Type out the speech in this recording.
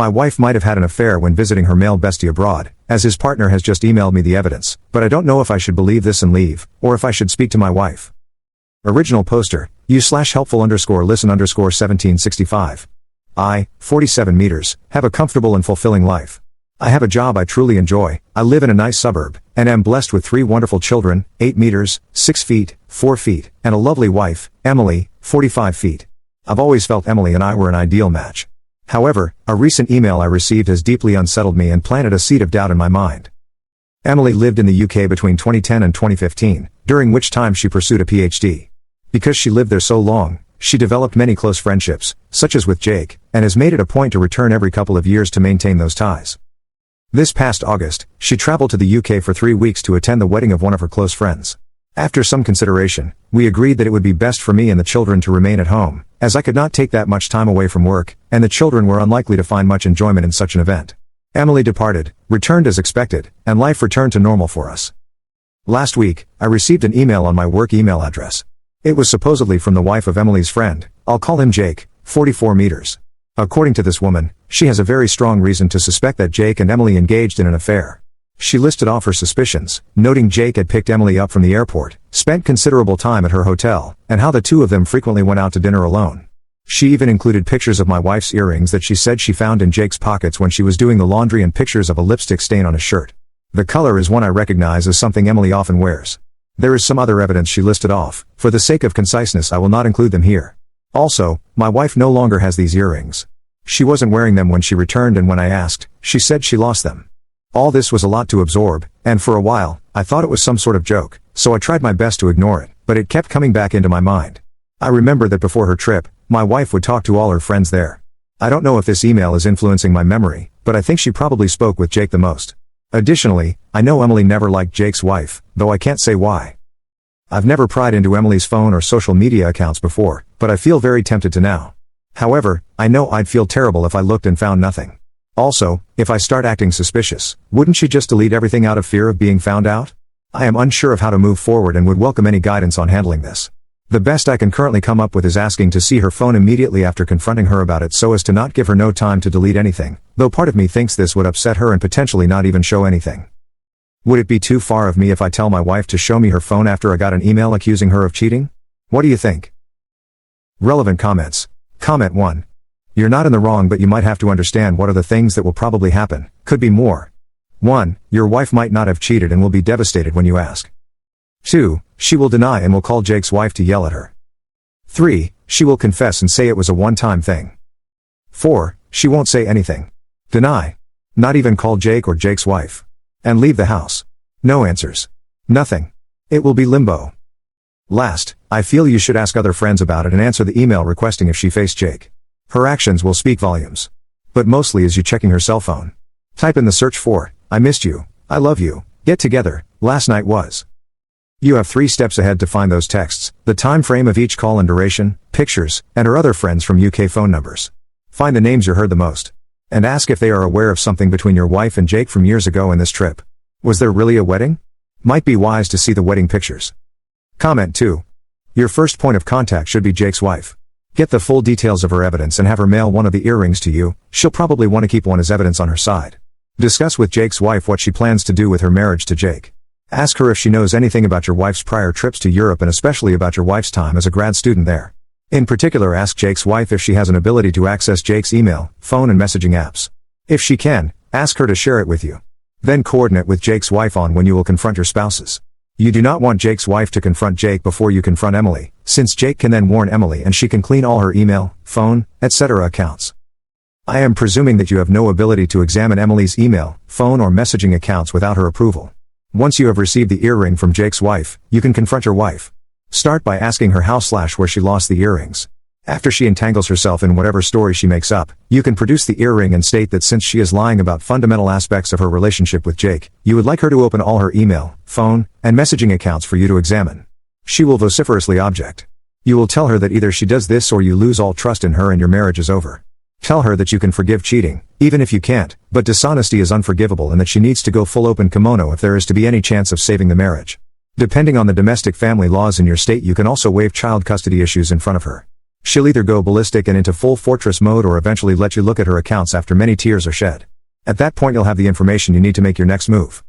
My wife might have had an affair when visiting her male bestie abroad, as his partner has just emailed me the evidence, but I don't know if I should believe this and leave, or if I should speak to my wife. Original poster, u/helpful_listen_1765. I, 47 meters, have a comfortable and fulfilling life. I have a job I truly enjoy, I live in a nice suburb, and am blessed with 3 wonderful children, 8 meters, 6 feet, 4 feet, and a lovely wife, Emily, 45 feet. I've always felt Emily and I were an ideal match. However, a recent email I received has deeply unsettled me and planted a seed of doubt in my mind. Emily lived in the UK between 2010 and 2015, during which time she pursued a PhD. Because she lived there so long, she developed many close friendships, such as with Jake, and has made it a point to return every couple of years to maintain those ties. This past August, she traveled to the UK for 3 weeks to attend the wedding of one of her close friends. After some consideration, we agreed that it would be best for me and the children to remain at home, as I could not take that much time away from work, and the children were unlikely to find much enjoyment in such an event. Emily departed, returned as expected, and life returned to normal for us. Last week, I received an email on my work email address. It was supposedly from the wife of Emily's friend, I'll call him Jake, 44 meters. According to this woman, she has a very strong reason to suspect that Jake and Emily engaged in an affair. She listed off her suspicions, noting Jake had picked Emily up from the airport, spent considerable time at her hotel, and how the two of them frequently went out to dinner alone. She even included pictures of my wife's earrings that she said she found in Jake's pockets when she was doing the laundry and pictures of a lipstick stain on his shirt. The color is one I recognize as something Emily often wears. There is some other evidence she listed off. For the sake of conciseness I will not include them here. Also, my wife no longer has these earrings. She wasn't wearing them when she returned, and when I asked, she said she lost them. All this was a lot to absorb, and for a while, I thought it was some sort of joke, so I tried my best to ignore it, but it kept coming back into my mind. I remember that before her trip, my wife would talk to all her friends there. I don't know if this email is influencing my memory, but I think she probably spoke with Jake the most. Additionally, I know Emily never liked Jake's wife, though I can't say why. I've never pried into Emily's phone or social media accounts before, but I feel very tempted to now. However, I know I'd feel terrible if I looked and found nothing. Also, if I start acting suspicious, wouldn't she just delete everything out of fear of being found out? I am unsure of how to move forward and would welcome any guidance on handling this. The best I can currently come up with is asking to see her phone immediately after confronting her about it so as to not give her no time to delete anything, though part of me thinks this would upset her and potentially not even show anything. Would it be too far of me if I tell my wife to show me her phone after I got an email accusing her of cheating? What do you think? Relevant comments. Comment 1. You're not in the wrong, but you might have to understand what are the things that will probably happen. Could be more. 1. Your wife might not have cheated and will be devastated when you ask. 2. She will deny and will call Jake's wife to yell at her. 3. She will confess and say it was a one-time thing. 4. She won't say anything. Deny. Not even call Jake or Jake's wife. And leave the house. No answers. Nothing. It will be limbo. Last, I feel you should ask other friends about it and answer the email requesting if she faced Jake. Her actions will speak volumes. But mostly is you checking her cell phone. Type in the search for, I missed you, I love you, get together, last night was. You have 3 steps ahead to find those texts, the time frame of each call and duration, pictures, and her other friends from UK phone numbers. Find the names you heard the most. And ask if they are aware of something between your wife and Jake from years ago in this trip. Was there really a wedding? Might be wise to see the wedding pictures. Comment 2. Your first point of contact should be Jake's wife. Get the full details of her evidence and have her mail one of the earrings to you. She'll probably want to keep one as evidence on her side. Discuss with Jake's wife what she plans to do with her marriage to Jake. Ask her if she knows anything about your wife's prior trips to Europe and especially about your wife's time as a grad student there. In particular, ask Jake's wife if she has an ability to access Jake's email, phone and messaging apps. If she can, ask her to share it with you. Then coordinate with Jake's wife on when you will confront your spouses. You do not want Jake's wife to confront Jake before you confront Emily, since Jake can then warn Emily and she can clean all her email, phone, etc. accounts. I am presuming that you have no ability to examine Emily's email, phone or messaging accounts without her approval. Once you have received the earring from Jake's wife, you can confront your wife. Start by asking her how/where she lost the earrings. After she entangles herself in whatever story she makes up, you can produce the earring and state that since she is lying about fundamental aspects of her relationship with Jake, you would like her to open all her email, phone, and messaging accounts for you to examine. She will vociferously object. You will tell her that either she does this or you lose all trust in her and your marriage is over. Tell her that you can forgive cheating, even if you can't, but dishonesty is unforgivable and that she needs to go full open kimono if there is to be any chance of saving the marriage. Depending on the domestic family laws in your state, you can also waive child custody issues in front of her. She'll either go ballistic and into full fortress mode or eventually let you look at her accounts after many tears are shed. At that point you'll have the information you need to make your next move.